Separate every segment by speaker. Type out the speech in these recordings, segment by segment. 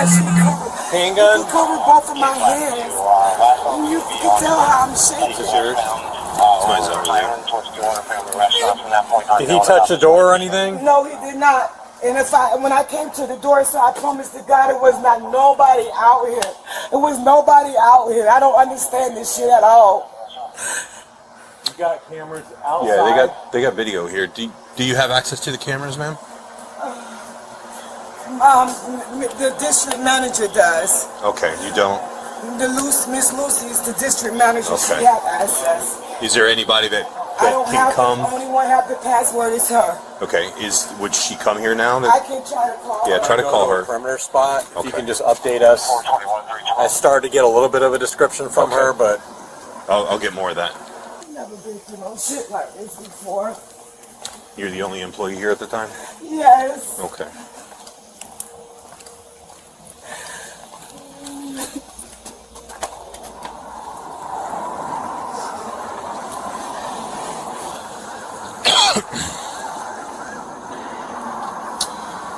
Speaker 1: she
Speaker 2: handgun?
Speaker 1: It covered both of my hands. You can tell how I'm shaking.
Speaker 2: Is this yours? It's my son. Did he touch the door or anything?
Speaker 1: No, he did not. And when I came to the door, so I promised to God it was not nobody out here. It was nobody out here. I don't understand this shit at all.
Speaker 2: You got cameras outside? Yeah, they got video here. Do you have access to the cameras, ma'am?
Speaker 1: The district manager does.
Speaker 2: Okay, you don't?
Speaker 1: Miss Lucy is the district manager.
Speaker 2: Okay.
Speaker 1: She has access.
Speaker 2: Is there anybody that
Speaker 1: can
Speaker 2: come?
Speaker 1: The only one have the password is her.
Speaker 2: Okay, would she come here now?
Speaker 1: I can try to call her.
Speaker 2: Yeah, try to call her.
Speaker 3: Perimeter spot. If you can just update us. I started to get a little bit of a description from her, but
Speaker 2: I'll get more of that.
Speaker 1: I've never been through no shit like this before.
Speaker 2: You're the only employee here at the time?
Speaker 1: Yes.
Speaker 2: Okay.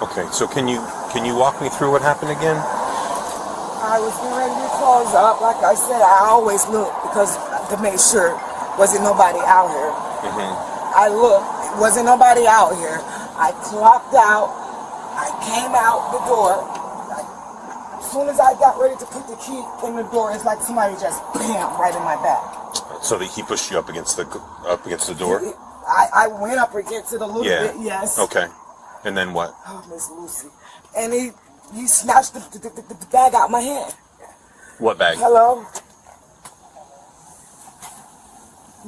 Speaker 2: Okay, so can you walk me through what happened again?
Speaker 1: I was getting ready to close up. Like I said, I always look because to make sure wasn't nobody out here. I looked, wasn't nobody out here. I clocked out. I came out the door. As soon as I got ready to put the key in the door, it's like somebody just bam right in my back.
Speaker 2: So he pushed you up against the door?
Speaker 1: I went up against it a little bit, yes.
Speaker 2: Okay. And then what?
Speaker 1: Oh, Miss Lucy. And he snatched the bag out of my hand.
Speaker 2: What bag?
Speaker 1: Hello?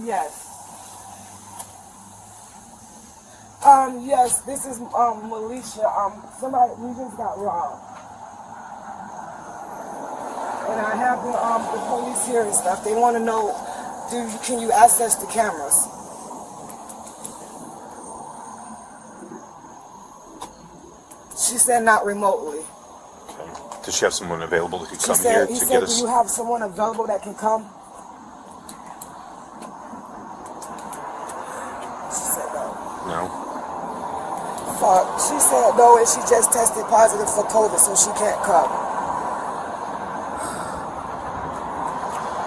Speaker 1: Yes. Yes, this is Militia. Somebody, we just got robbed. And I have the police here and stuff. They want to know, can you access the cameras? She said not remotely.
Speaker 2: Okay. Does she have someone available that could come
Speaker 1: here
Speaker 2: here to get us?
Speaker 1: Do you have someone available that can come? She said no.
Speaker 2: No?
Speaker 1: Fuck. She said no, and she just tested positive for COVID, so she can't come.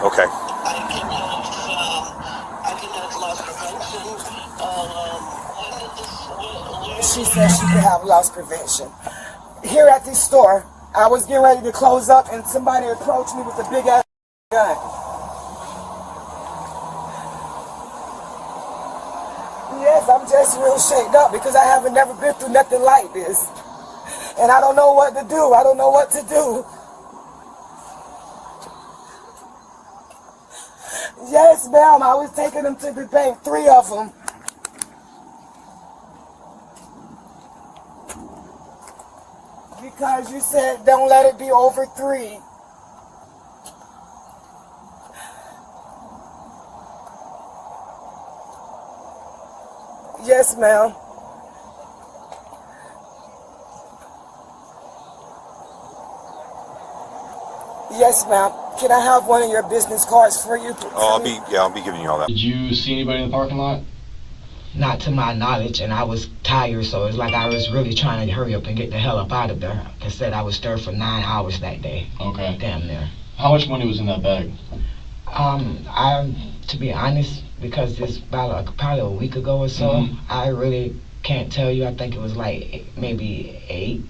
Speaker 2: Okay.
Speaker 4: I can have loss prevention.
Speaker 1: She said she could have loss prevention. Here at this store, I was getting ready to close up and somebody approached me with a big ass gun. Yes, I'm just real shaken up because I haven't never been through nothing like this. And I don't know what to do. I don't know what to do. Yes, ma'am, I was taking them to the bank, 3 of them. Because you said don't let it be over 3. Yes, ma'am. Yes, ma'am. Can I have one of your business cards for you?
Speaker 2: Oh, I'll be giving you all that.
Speaker 5: Did you see anybody in the parking lot?
Speaker 6: Not to my knowledge, and I was tired, so it's like I was really trying to hurry up and get the hell up out of there. Like I said, I was there for 9 hours that day.
Speaker 5: Okay.
Speaker 6: Damn near.
Speaker 5: How much money was in that bag?
Speaker 6: To be honest, because it's about probably a week ago or so, I really can't tell you. I think it was like maybe 8,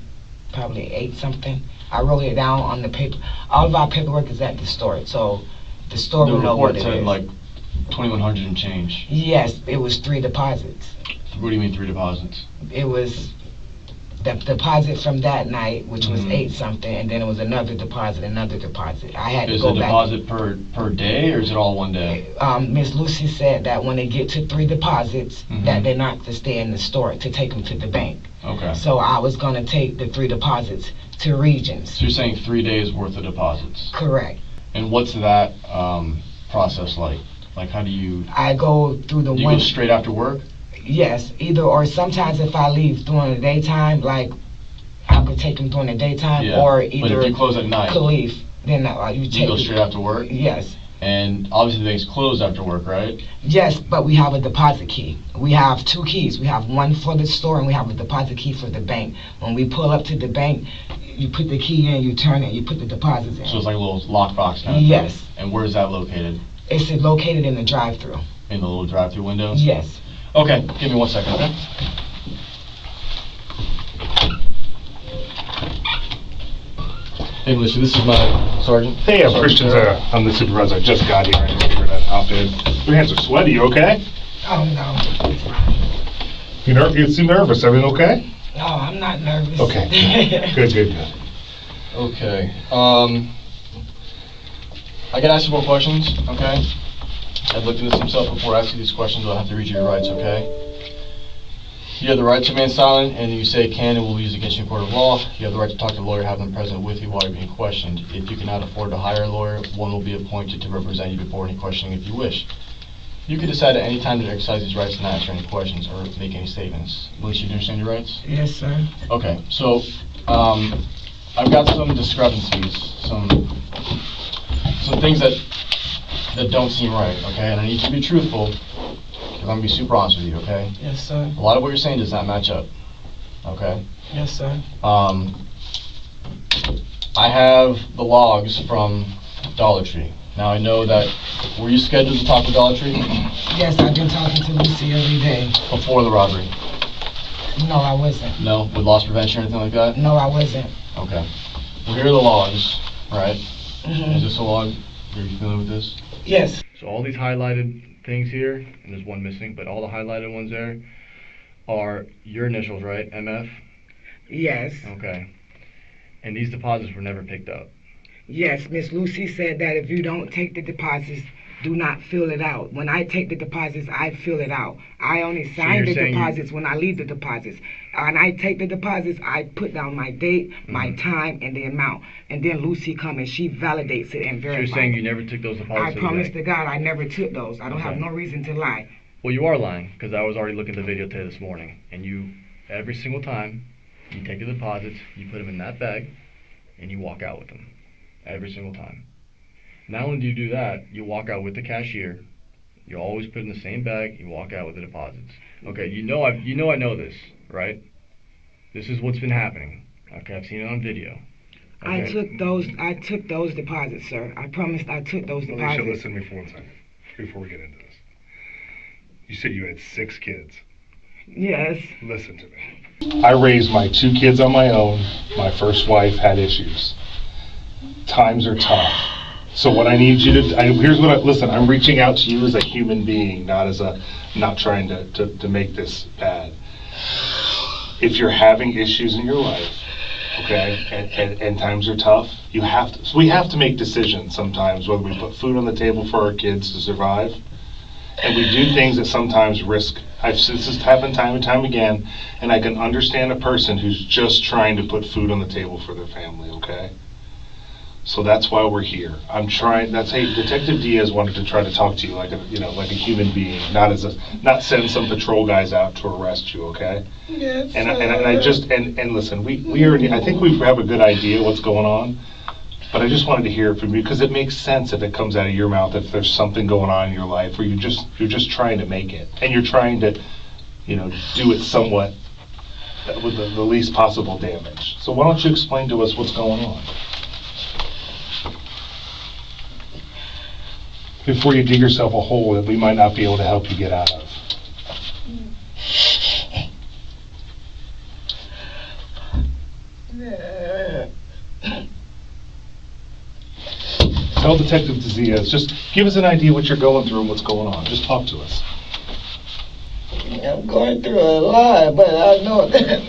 Speaker 6: probably 8 something. I wrote it down on the paper. All of our paperwork is at the store, so the store will know what it is.
Speaker 5: The report said like 2,100 and change.
Speaker 6: Yes, it was 3 deposits.
Speaker 5: What do you mean 3 deposits?
Speaker 6: It was the deposit from that night, which was 8 something, and then it was another deposit. I had to go back.
Speaker 5: Is it deposit per day, or is it all one day?
Speaker 6: Miss Lucy said that when they get to 3 deposits, that they're not to stay in the store, to take them to the bank.
Speaker 5: Okay.
Speaker 6: So I was going to take the 3 deposits to Regions.
Speaker 5: So you're saying 3 days worth of deposits?
Speaker 6: Correct.
Speaker 5: And what's that process like? Like, how do you...
Speaker 6: I go through the...
Speaker 5: Do you go straight after work?
Speaker 6: Yes, either or. Sometimes if I leave during the daytime, like I could take them during the daytime, or either...
Speaker 5: But if you close at night...
Speaker 6: Khalif, then
Speaker 5: you go straight after work?
Speaker 6: Yes.
Speaker 5: And obviously the bank's closed after work, right?
Speaker 6: Yes, but we have a deposit key. We have 2 keys. We have one for the store and we have a deposit key for the bank. When we pull up to the bank, you put the key in, you turn it, you put the deposits in.
Speaker 5: So it's like a little lockbox kind of
Speaker 6: Yes.
Speaker 5: thing. And where is that located?
Speaker 6: It's located in the drive-through.
Speaker 5: In the little drive-through windows?
Speaker 6: Yes.
Speaker 5: Okay, give me 1 second, okay? Hey, Melissa, this is my sergeant.
Speaker 4: Hey, I'm Christian Zara. I'm the supervisor. I just got here. I just figured I'd hop in. Your hands are sweaty. You okay?
Speaker 6: Oh, no. It's fine.
Speaker 4: You seem nervous. Everything okay?
Speaker 6: No, I'm not nervous.
Speaker 4: Okay. Good.
Speaker 5: Okay, I can ask you more questions, okay? I've looked into some stuff before. Asking these questions, I'll have to read you your rights, okay? You have the right to remain silent, and you say can and will be used against you in court of law. You have the right to talk to a lawyer, have them present with you while you're being questioned. If you cannot afford to hire a lawyer, one will be appointed to represent you before any questioning if you wish. You can decide at any time to exercise these rights and not answer any questions or make any statements. Melissa, you understand your rights?
Speaker 6: Yes, sir.
Speaker 5: Okay, so I've got some discrepancies, some things that don't seem right, okay? And I need you to be truthful, because I'm gonna be super honest with you, okay?
Speaker 6: Yes, sir.
Speaker 5: A lot of what you're saying does not match up, okay?
Speaker 6: Yes, sir.
Speaker 5: I have the logs from Dollar Tree. Now I know that, were you scheduled to talk to Dollar Tree
Speaker 6: Yes, I've been talking to Lucy every day.
Speaker 5: before the robbery?
Speaker 6: No, I wasn't.
Speaker 5: No? With loss prevention or anything like that?
Speaker 6: No, I wasn't.
Speaker 5: Okay. Well, here are the logs, right?
Speaker 6: Mhm.
Speaker 5: Is this a log? Are you familiar with this?
Speaker 6: Yes.
Speaker 5: So all these highlighted things here, and there's one missing, but all the highlighted ones there are your initials, right? MF?
Speaker 6: Yes.
Speaker 5: Okay. And these deposits were never picked up.
Speaker 6: Yes, Miss Lucy said that if you don't take the deposits, do not fill it out. When I take the deposits, I fill it out. I only sign
Speaker 5: you're
Speaker 6: the
Speaker 5: saying
Speaker 6: deposits when I leave the deposits. When I take the deposits, I put down my date, my time, and the amount. And then Lucy comes and she validates it and
Speaker 5: So
Speaker 6: verifies
Speaker 5: you're saying
Speaker 6: it.
Speaker 5: you never took those
Speaker 6: I
Speaker 5: deposits?
Speaker 6: promise to God I never took those. I don't have
Speaker 5: Okay.
Speaker 6: no reason to lie.
Speaker 5: Well, you are lying, because I was already looking at the video today this morning. And you, every single time, you take the deposits, you put them in that bag, and you walk out with them. Every single time. Not only do you do that, you walk out with the cashier. You always put in the same bag. You walk out with the deposits. Okay, I know this, right? This is what's been happening. Okay, I've seen it on video.
Speaker 6: I
Speaker 5: Okay?
Speaker 6: took those deposits, sir. I promised I took those
Speaker 4: Alicia,
Speaker 6: deposits.
Speaker 4: listen to me for 1 second before we get into this. You said you had 6 kids.
Speaker 6: Yes.
Speaker 4: Listen to me. I raised my 2 kids on my own. My first wife had issues. Times are tough. So what I need you to, listen, I'm reaching out to you as a human being, not trying to make this bad. If you're having issues in your life, okay, and times are tough, we have to make decisions sometimes, whether we put food on the table for our kids to survive, and we do things that sometimes risk. This has happened time and time again, and I can understand a person who's just trying to put food on the table for their family, okay? So that's why we're here. Detective Diaz wanted to try to talk to you like a human being, not send some patrol guys out to arrest you, okay?
Speaker 6: Yes.
Speaker 4: And listen, I think we have a good idea what's going on, but I just wanted to hear it from you because it makes sense if it comes out of your mouth if there's something going on in your life where you're just trying to make it and you're trying to, do it somewhat with the least possible damage. So why don't you explain to us what's going on? Before you dig yourself a hole that we might not be able to help you get out of. Tell Detective Diaz, just give us an idea what you're going through and what's going on. Just talk to us.
Speaker 6: I'm going through a lot, but I know that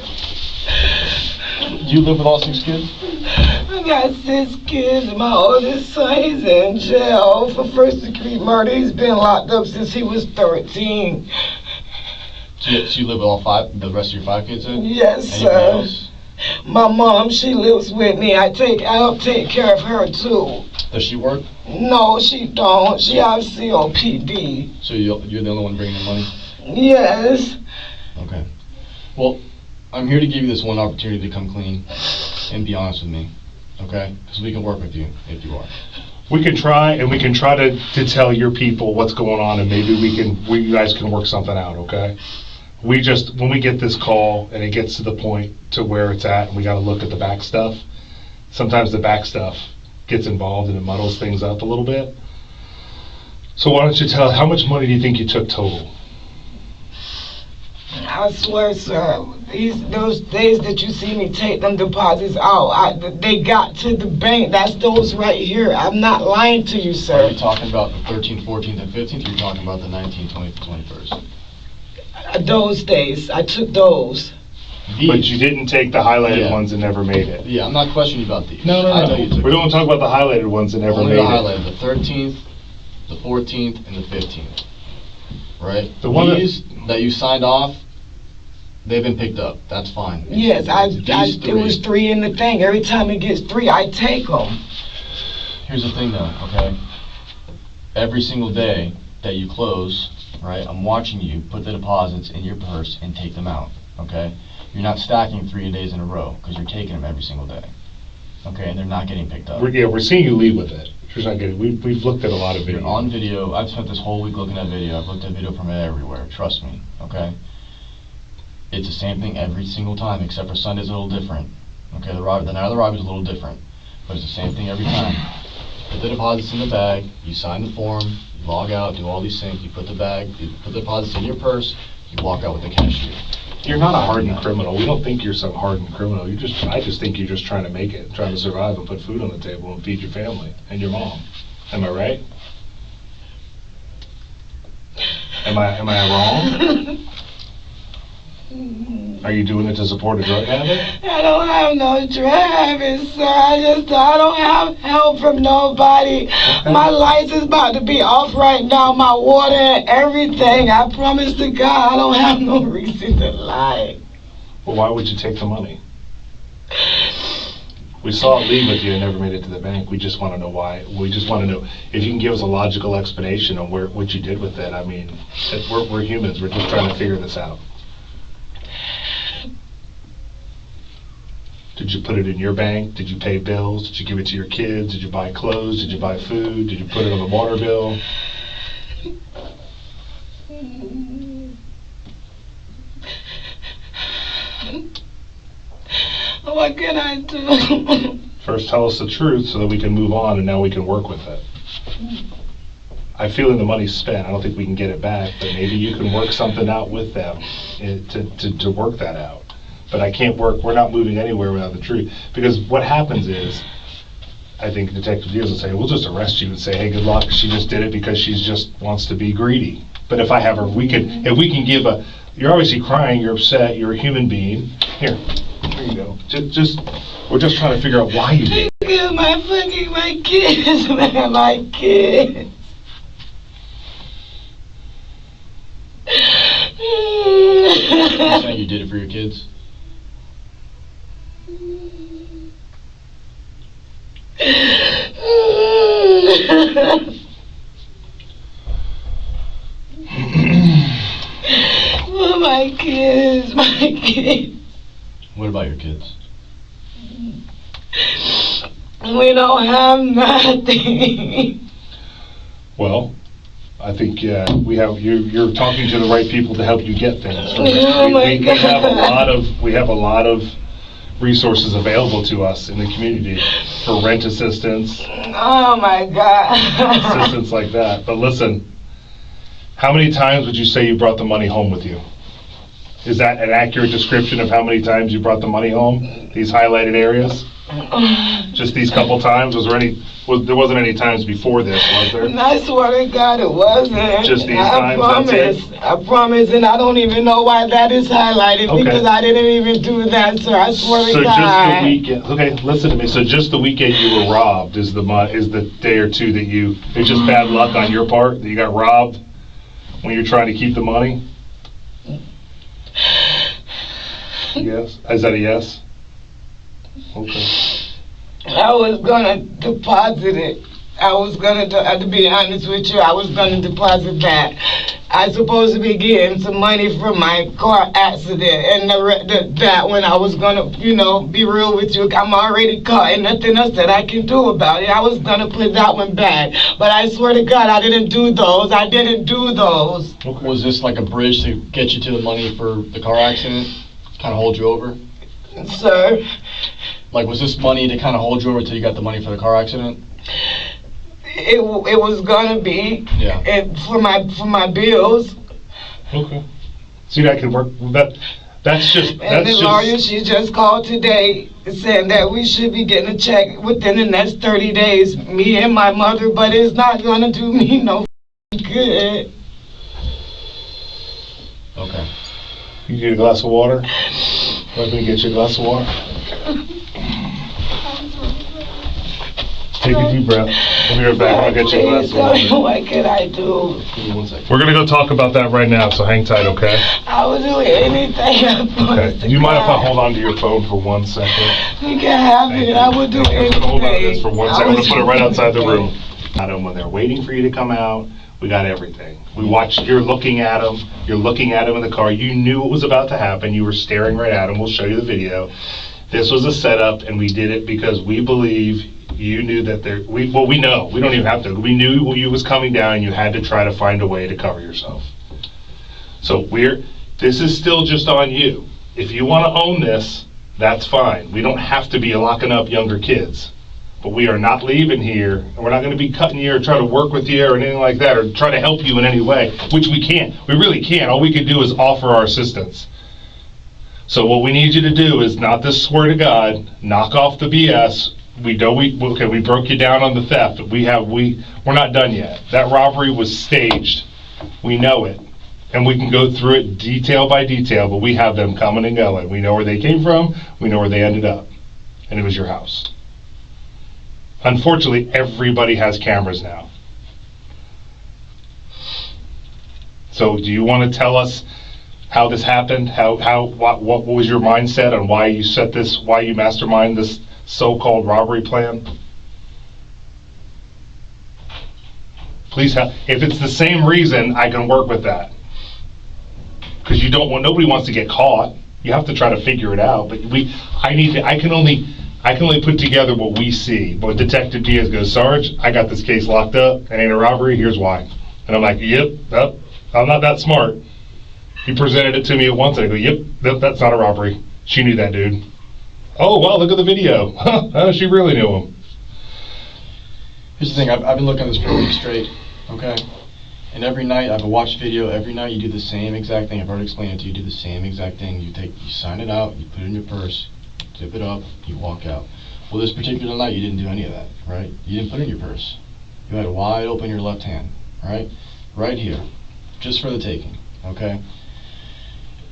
Speaker 5: You live with all 6 kids?
Speaker 6: I got 6 kids, and my oldest son, he's in jail for first-degree murder. He's been locked up since he was 13.
Speaker 5: So you live with all 5, the rest of your 5 kids then?
Speaker 6: Yes,
Speaker 5: Anybody
Speaker 6: sir.
Speaker 5: else?
Speaker 6: My mom, she lives with me. I help take care of her, too.
Speaker 5: Does she work?
Speaker 6: No, she don't. She have COPD.
Speaker 5: So you're the only one bringing the money?
Speaker 6: Yes.
Speaker 5: Okay. Well, I'm here to give you this one opportunity to come clean and be honest with me, okay? Because we can work with you if you are.
Speaker 4: We can try to tell your people what's going on, and maybe you guys can work something out, okay? When we get this call and it gets to the point to where it's at and we got to look at the back stuff, sometimes the back stuff gets involved and it muddles things up a little bit. So why don't you tell, how much money do you think you took total?
Speaker 6: I swear, sir, those days that you see me take them deposits out, they got to the bank. That's those right here. I'm not lying to you,
Speaker 5: Are
Speaker 6: sir.
Speaker 5: you talking about the 13th, 14th, and 15th, or are you talking about the 19th, 20th, 21st?
Speaker 6: Those days, I took those.
Speaker 4: But you didn't take the highlighted
Speaker 5: Yeah.
Speaker 4: ones and never made it.
Speaker 5: Yeah, I'm not questioning you about these.
Speaker 4: No.
Speaker 5: I know you took
Speaker 4: We don't talk about the highlighted ones that never
Speaker 5: only
Speaker 4: made
Speaker 5: the
Speaker 4: it.
Speaker 5: highlighted, the 13th, the 14th, and the 15th. Right?
Speaker 4: The one
Speaker 5: These that you signed off, they've been picked up. That's fine.
Speaker 6: Yes,
Speaker 5: These
Speaker 6: it was 3 in the thing. Every time it gets 3, I take them.
Speaker 5: Here's the thing though, okay? Every single day that you close, right, I'm watching you put the deposits in your purse and take them out, okay? You're not stacking 3 days in a row, because you're taking them every single day. Okay, and they're not getting picked up.
Speaker 4: We're seeing you leave with it. Just not getting, we've looked at a lot of
Speaker 5: You're
Speaker 4: videos.
Speaker 5: on video. I've spent this whole week looking at video. I've looked at video from everywhere. Trust me, okay? It's the same thing every single time, except for Sunday's a little different. Okay, the night of the robbery is a little different, but it's the same thing every time. Put the deposits in the bag. You sign the form. You log out. Do all these things. You put the deposits in your purse. You walk out with the cashier.
Speaker 4: You're not a hardened criminal. We don't think you're some hardened criminal. I just think you're just trying to make it, trying to survive and put food on the table and feed your family and your mom. Am I right? Am I wrong? Are you doing it to support a drug habit?
Speaker 6: I don't have no drug habit, sir. I don't have help from nobody.
Speaker 4: Okay.
Speaker 6: My lights is about to be off right now, my water and everything. I promise to God, I don't have no reason to lie.
Speaker 4: Well, why would you take the money? We saw it leave with you and never made it to the bank. We just want to know why. We just want to know if you can give us a logical explanation on what you did with it. I mean, we're humans. We're just trying to figure this out. Did you put it in your bank? Did you pay bills? Did you give it to your kids? Did you buy clothes? Did you buy food? Did you put it on the water bill?
Speaker 6: What can I do?
Speaker 4: First, tell us the truth so that we can move on and now we can work with it. I feel the money's spent. I don't think we can get it back, but maybe you can work something out with them to work that out. But we're not moving anywhere without the truth. Because what happens is, I think Detective Diaz will say, we'll just arrest you and say, hey, good luck, she just did it because she just wants to be greedy. But if we can give you're obviously crying, you're upset, you're a human being. Here you go. We're just trying to figure out why you did it.
Speaker 6: My kids, man, my kids.
Speaker 5: You're saying you did it for your kids?
Speaker 6: Oh, my kids.
Speaker 5: What about your kids?
Speaker 6: We don't have nothing.
Speaker 4: Well, I think we have you're talking to the right people to help you get things.
Speaker 6: Oh my God.
Speaker 4: We have a lot of resources available to us in the community for rent assistance,
Speaker 6: Oh my God.
Speaker 4: assistance like that. But listen, how many times would you say you brought the money home with you? Is that an accurate description of how many times you brought the money home? These highlighted areas? Just these couple times? There wasn't any times before this, was there?
Speaker 6: I swear to God it wasn't.
Speaker 4: Just these
Speaker 6: I
Speaker 4: times,
Speaker 6: promise.
Speaker 4: that's
Speaker 6: I promise, and I don't even know why that is highlighted
Speaker 4: Okay.
Speaker 6: because I didn't even do that, sir. I swear
Speaker 4: So
Speaker 6: to
Speaker 4: just
Speaker 6: God.
Speaker 4: the weekend, okay, listen to me. So just the weekend you were robbed is the day or two that it's just bad luck on your part that you got robbed when you're trying to keep the money? Yes? Is that a yes? Okay.
Speaker 6: I was gonna deposit it. To be honest with you, I was gonna deposit that. I supposed to be getting some money from my car accident and that when I was gonna, be real with you, I'm already caught and nothing else that I can do about it. I was gonna put that one back. But I swear to God, I didn't do those.
Speaker 4: Okay.
Speaker 5: Was this like a bridge to get you to the money for the car accident? Kind of hold you over?
Speaker 6: Sir,
Speaker 5: Like, was this money to kind of hold you over till you got the money for the car accident?
Speaker 6: It was gonna be.
Speaker 5: Yeah.
Speaker 6: And for my bills.
Speaker 4: Okay. See, that could work. That's just.
Speaker 6: And the lawyer, she just called today saying that we should be getting a check within the next 30 days, me and my mother, but it's not gonna do me no good.
Speaker 5: Okay.
Speaker 4: You need a glass of water? Let me get you a glass of water. Take a deep breath. I'll be right back. I'll get you a glass of water.
Speaker 6: What can I do?
Speaker 5: Give me 1 second.
Speaker 4: We're gonna go talk about that right now, so hang tight, okay?
Speaker 6: I will do anything.
Speaker 4: Okay. Do you mind if I hold on to your phone for 1 second?
Speaker 6: You can have it. I will do anything.
Speaker 4: Hold on to this for 1 second. I'm gonna put it right outside the room. Adam, when they're waiting for you to come out, we got everything. We watched. You're looking at him. You're looking at him in the car. You knew what was about to happen. You were staring right at him. We'll show you the video. This was a setup, and we did it because we believe you knew that we know. We don't even have to. We knew you was coming down, and you had to try to find a way to cover yourself. So this is still just on you. If you want to own this, that's fine. We don't have to be locking up younger kids. But we are not leaving here, and we're not going to be cutting you or try to work with you or anything like that, or try to help you in any way, which we can't. We really can't. All we can do is offer our assistance. So what we need you to do is not this swear to God, knock off the BS. We broke you down on the theft. We're not done yet. That robbery was staged. We know it. And we can go through it detail by detail, but we have them coming and going. We know where they came from. We know where they ended up. And it was your house. Unfortunately, everybody has cameras now. So do you want to tell us how this happened? What was your mindset on why you why you masterminded this so-called robbery plan? Please if it's the same reason, I can work with that. Because nobody wants to get caught. You have to try to figure it out. But I can only put together what we see. But Detective Diaz goes, Sarge, I got this case locked up. It ain't a robbery. Here's why. And I'm like, yep, I'm not that smart. He presented it to me at once, and I go, yep, that's not a robbery. She knew that dude. Oh, wow, look at the video. She really knew him.
Speaker 5: Here's the thing. I've been looking at this for a week straight, okay? And every night, I've watched video. Every night, you do the same exact thing. I've already explained it to you. You do the same exact thing. You sign it out. You put it in your purse. Zip it up. You walk out. Well, this particular night, you didn't do any of that, right? You didn't put it in your purse. You had it wide open in your left hand, right? Right here, just for the taking, okay?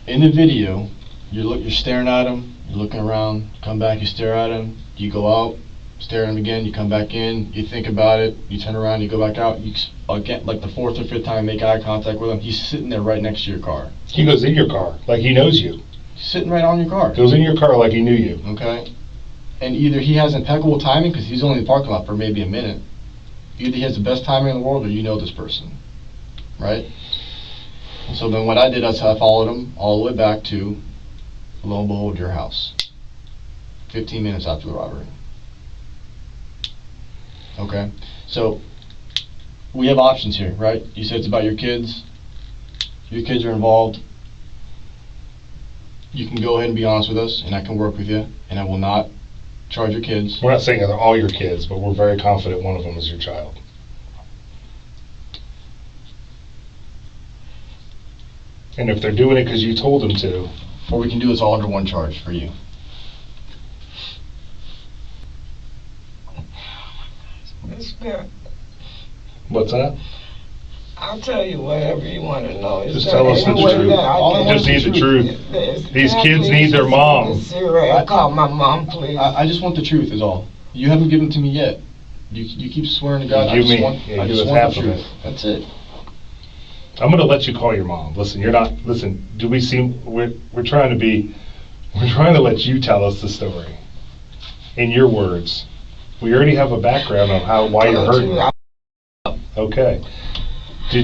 Speaker 5: In the video, you're staring at him. You're looking around. Come back. You stare at him. You go out. Stare at him again. You come back in. You think about it. You turn around. You go back out. You again, like the fourth or fifth time, make eye contact with him. He's sitting there right next to your car.
Speaker 4: He goes in your car like he knows you.
Speaker 5: He's sitting right on your car.
Speaker 4: Goes in your car like he knew you.
Speaker 5: Okay. And either he has impeccable timing because he's only in the parking lot for maybe a minute. Either he has the best timing in the world, or you know this person, right? And so then what I did is I followed him all the way back to, lo and behold, your house. 15 minutes after the robbery. Okay. So we have options here, right? You said it's about your kids. Your kids are involved. You can go ahead and be honest with us, and I can work with you, and I will not charge your kids.
Speaker 4: We're not saying they're all your kids, but we're very confident one of them is your child. And if they're doing it because you told them to.
Speaker 5: What we can do is all under one charge for you.
Speaker 4: What's that?
Speaker 6: I'll tell you whatever you want to know.
Speaker 4: Just tell us the truth. Just need the truth. These kids need their mom.
Speaker 6: Call my mom, please.
Speaker 5: I just want the truth is all. You haven't given it to me yet. You keep swearing to God. I just want the truth. That's it.
Speaker 4: I'm gonna let you call your mom. Listen, do we seem, we're trying to let you tell us the story. In your words. We already have a background on why you're hurting. Okay. Who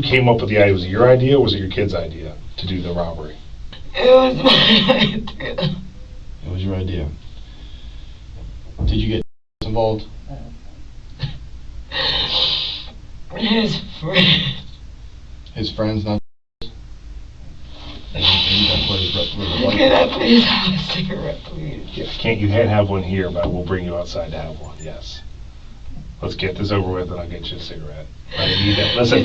Speaker 4: came up with the idea? Was it your idea or was it your kid's idea to do the robbery?
Speaker 6: It was my idea.
Speaker 5: It was your idea. Did you get involved?
Speaker 6: His friend.
Speaker 5: His friends, not. Maybe that's
Speaker 6: Can I please have a cigarette, please?
Speaker 4: Yeah, can't have one here, but we'll bring you outside to have one, yes. Let's get this over with and I'll get you a cigarette. I need that. Listen,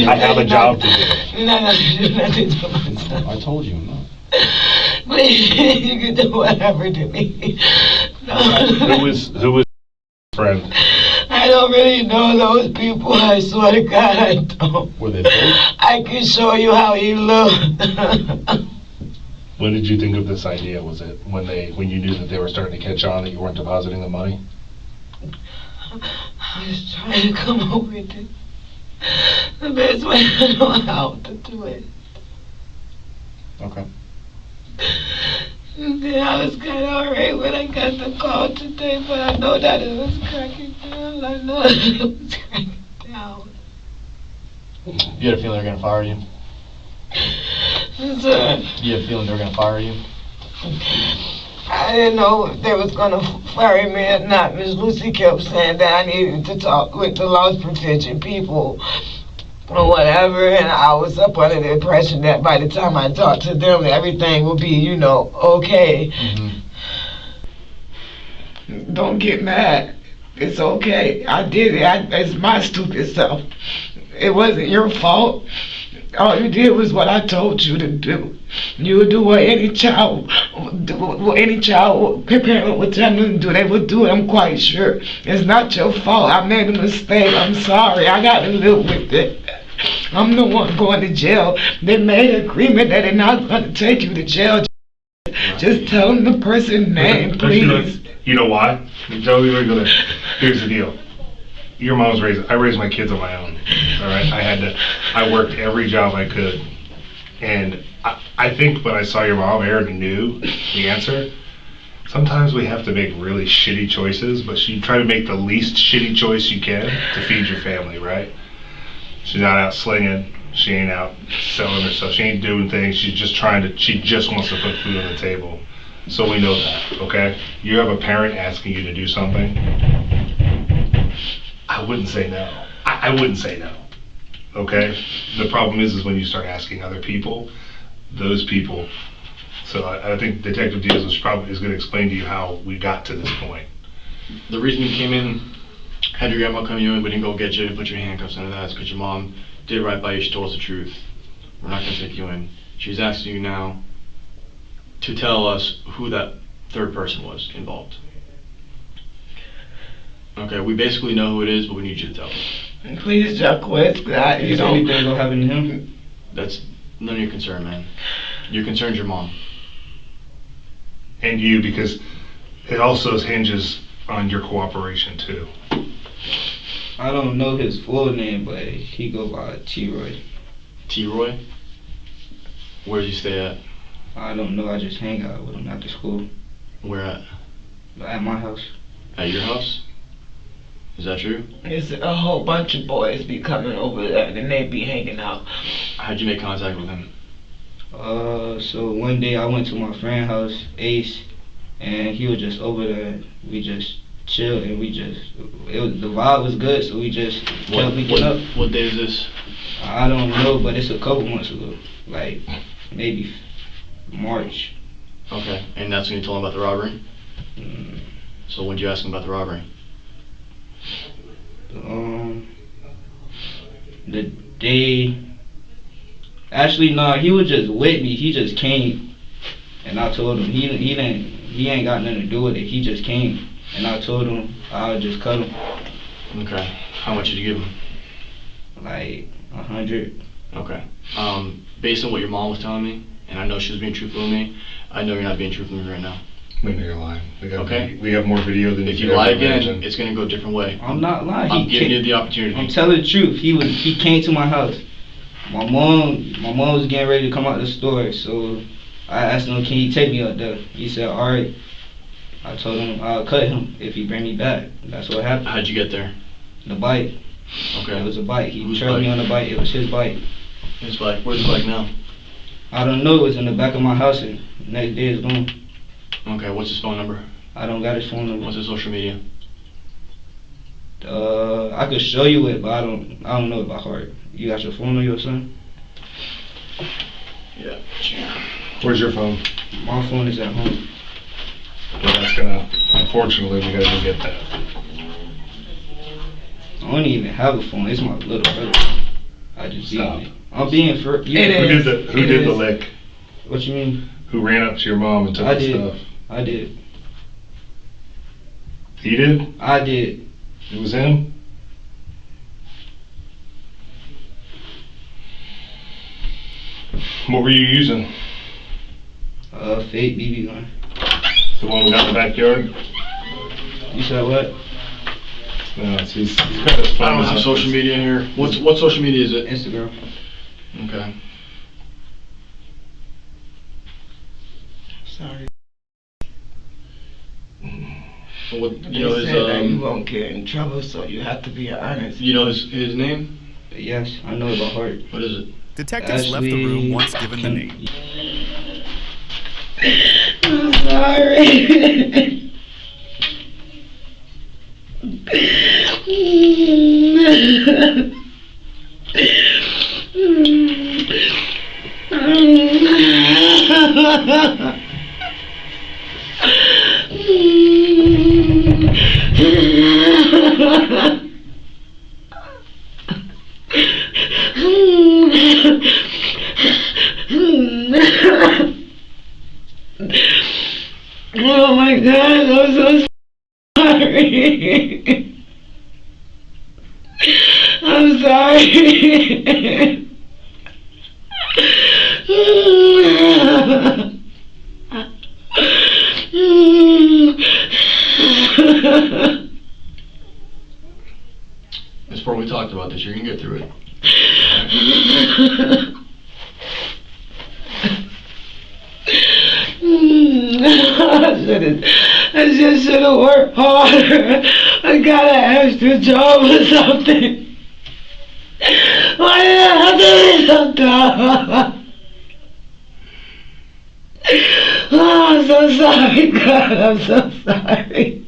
Speaker 4: I have a job to do.
Speaker 6: No.
Speaker 5: I told you, no.
Speaker 6: Please, you can do whatever to me. No.
Speaker 4: Who was friend?
Speaker 6: I don't really know those people. I swear to God, I don't.
Speaker 5: Were they both?
Speaker 6: I can show you how he looked.
Speaker 4: When did you think of this idea? Was it when you knew that they were starting to catch on that you weren't depositing the money?
Speaker 6: I was trying to come up with it. The best way I know how to do it.
Speaker 5: Okay.
Speaker 6: And then I was kind of alright when I got the call today, but I know that it was cracking down. I know that it was cracking down.
Speaker 5: You had a feeling they were going to fire you?
Speaker 6: Sir,
Speaker 5: You had a feeling they were going to fire you?
Speaker 6: I didn't know if they was gonna fire me or not. Miss Lucy kept saying that I needed to talk with the loss prevention people or whatever, and I was up under the impression that by the time I talked to them, everything would be, okay.
Speaker 5: Mm-hmm.
Speaker 6: Don't get mad. It's okay. I did it. It's my stupid self. It wasn't your fault. All you did was what I told you to do. You would do what any child, parent would tell them to do. They would do it, I'm quite sure. It's not your fault. I made a mistake. I'm sorry. I got to live with it. I'm the one going to jail. They made an agreement that they're not going to take you to jail. Just tell them the person's name, please.
Speaker 4: You know why? Here's the deal. Your mom was I raised my kids on my own. All right, I worked every job I could, and I think when I saw your mom, I already knew the answer. Sometimes we have to make really shitty choices, but you try to make the least shitty choice you can to feed your family, right? She's not out slinging. She ain't out selling herself. She ain't doing things. She just wants to put food on the table. So we know that, okay? You have a parent asking you to do something. I wouldn't say no. I wouldn't say no. Okay? The problem is when you start asking other people, those people. So I think Detective Diaz is going to explain to you how we got to this point.
Speaker 5: The reason you came in, had your grandma come in, we didn't go get you, put your handcuffs under that, is because your mom did right by you. She told us the truth. We're not going to take you in. She's asking you now to tell us who that third person was involved. Okay, we basically know who it is, but we need you to tell us.
Speaker 6: Please, Jacques,
Speaker 5: Is anything gonna happen to him? That's none of your concern, man. Your concern's your mom.
Speaker 4: And you, because it also hinges on your cooperation too.
Speaker 7: I don't know his full name, but he go by T-Roy.
Speaker 5: T-Roy? Where does he stay at?
Speaker 7: I don't know, I just hang out with him after school.
Speaker 5: Where at?
Speaker 7: At my house.
Speaker 5: At your house? Is that true?
Speaker 6: It's a whole bunch of boys be coming over there and they be hanging out.
Speaker 5: How'd you make contact with him?
Speaker 7: So one day I went to my friend's house, Ace, and he was just over there. We just chilled and the vibe was good, so we just kept me get up.
Speaker 5: What day is this?
Speaker 7: I don't know, but it's a couple months ago, like maybe March.
Speaker 5: Okay, and that's when you told him about the robbery? So when did you ask him about the robbery?
Speaker 7: The day, actually no, he was just with me. He just came, and I told him he ain't got nothing to do with it. He just came, and I told him I'll just cut him.
Speaker 5: Okay, how much did you give him?
Speaker 7: Like 100.
Speaker 5: Okay. Based on what your mom was telling me, and I know she was being truthful with me, I know you're not being truthful with me right now.
Speaker 4: We know you're lying.
Speaker 5: Okay.
Speaker 4: We have more video than
Speaker 5: if you lie again, it's gonna go a different way.
Speaker 7: I'm not lying.
Speaker 5: I'm giving you the opportunity.
Speaker 7: I'm telling the truth. He came to my house. My mom was getting ready to come out the store, so I asked him, can he take me up there? He said, alright. I told him I'll cut him if he bring me back. That's what happened.
Speaker 5: How'd you get there?
Speaker 7: The bike.
Speaker 5: Okay.
Speaker 7: It was a bike. He
Speaker 5: Whose
Speaker 7: trailed me
Speaker 5: bike?
Speaker 7: on the bike. It was his bike.
Speaker 5: His bike. Where's the bike now?
Speaker 7: I don't know. It was in the back of my house, and next day it's gone.
Speaker 5: Okay. What's his phone number?
Speaker 7: I don't got his phone number.
Speaker 5: What's his social media?
Speaker 7: I could show you it, but I don't know it by heart. You got your phone on your son?
Speaker 5: Yeah.
Speaker 4: Where's your phone?
Speaker 7: My phone is at home.
Speaker 4: Well, that's gonna, unfortunately, we gotta go get that.
Speaker 7: I don't even have a phone. It's my little brother. I just
Speaker 4: Stop.
Speaker 7: use it. I'm being for you.
Speaker 4: Who did the lick?
Speaker 7: What you mean?
Speaker 4: Who ran up to your mom and took
Speaker 7: I
Speaker 4: the
Speaker 7: did.
Speaker 4: stuff?
Speaker 7: I did.
Speaker 4: He did?
Speaker 7: I did.
Speaker 4: It was him? What were you using?
Speaker 7: Fake BB gun.
Speaker 4: The one we got in the backyard?
Speaker 7: You said what?
Speaker 4: No, he's got his phone.
Speaker 5: I don't have social media in here. What social media is it?
Speaker 7: Instagram.
Speaker 5: Okay.
Speaker 6: Sorry.
Speaker 5: What,
Speaker 6: They
Speaker 5: you know
Speaker 6: said that you
Speaker 5: his
Speaker 6: won't get in trouble, so you have to be honest.
Speaker 5: you know his name?
Speaker 7: Yes, I know it by heart.
Speaker 5: What is it?
Speaker 8: Detectives left the room once given the name.
Speaker 6: I'm sorry. Oh my God, I'm so sorry. I'm sorry.
Speaker 5: It's before we talked about this. You can get through it.
Speaker 6: I just should have worked harder. I got an extra job or something. Why did I have to be so dumb? Oh, I'm so sorry, God. I'm so sorry.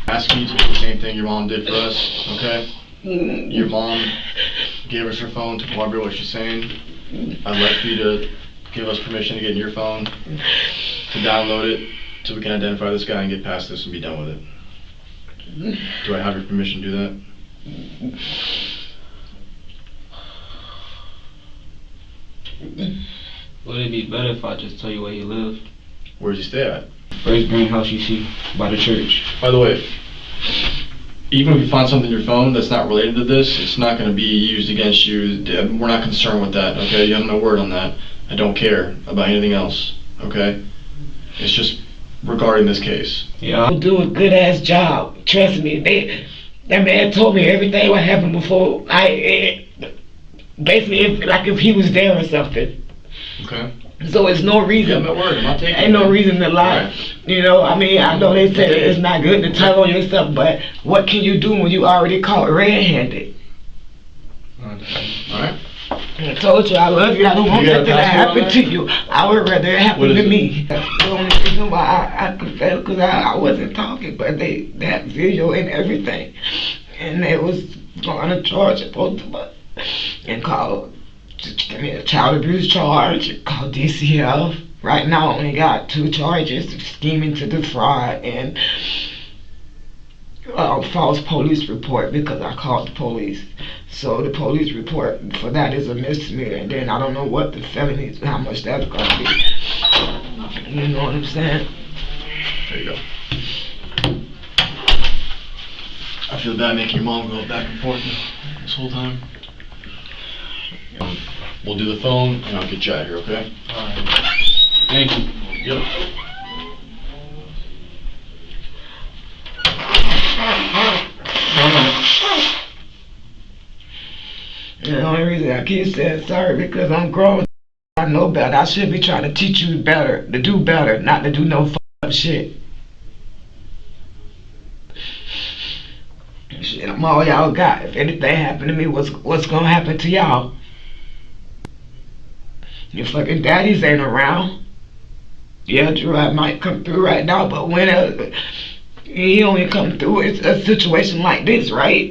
Speaker 5: Asking you to do the same thing your mom did for us, okay? Your mom gave us her phone to corroborate what she's saying. I'd like for you to give us permission to get in your phone, to download it, so we can identify this guy and get past this and be done with it. Do I have your permission to do that?
Speaker 7: Would it be better if I just tell you where he lived?
Speaker 5: Where does he stay at?
Speaker 7: First green house you see by the church.
Speaker 5: By the way, even if you find something in your phone that's not related to this, it's not going to be used against you. We're not concerned with that, okay? You have no word on that. I don't care about anything else, okay? It's just regarding this case.
Speaker 7: Yeah.
Speaker 6: I'll do a good ass job. Trust me. That man told me everything what happened before. Basically, if he was there or something.
Speaker 5: Okay.
Speaker 6: So it's no reason.
Speaker 5: You have no word. I'm not taking
Speaker 6: Ain't no reason to lie.
Speaker 5: Right.
Speaker 6: You know, I mean, I know they say it's not good to tell on yourself, but what can you do when you already caught red-handed?
Speaker 5: Alright.
Speaker 6: I told you I love you. I don't want
Speaker 5: You got a
Speaker 6: nothing to
Speaker 5: password on
Speaker 6: happen
Speaker 5: that?
Speaker 6: to you. I would rather it happen
Speaker 5: What
Speaker 6: to
Speaker 5: is it?
Speaker 6: me. That's the only reason why I confessed, because I wasn't talking, but they had video and everything. And they was going to charge it both of us and called, just give me a child abuse charge, called DCF. Right now I only got 2 charges, scheming to defraud and false police report because I called the police. So the police report for that is a misdemeanor, and then I don't know what the felony is, how much that's gonna be. You know what I'm saying?
Speaker 5: There you go. I feel bad making your mom go back and forth this whole time. We'll do the phone and I'll get you out of here, okay?
Speaker 7: Alright. Thank you.
Speaker 5: Yep.
Speaker 6: And the only reason I keep saying sorry because I'm grown. I know better. I should be trying to teach you better, to do better, not to do no up shit. Shit, I'm all y'all got. If anything happened to me, what's gonna happen to y'all? Your fucking daddies ain't around. Yeah, Drew, I might come through right now, but when he only come through, it's a situation like this, right?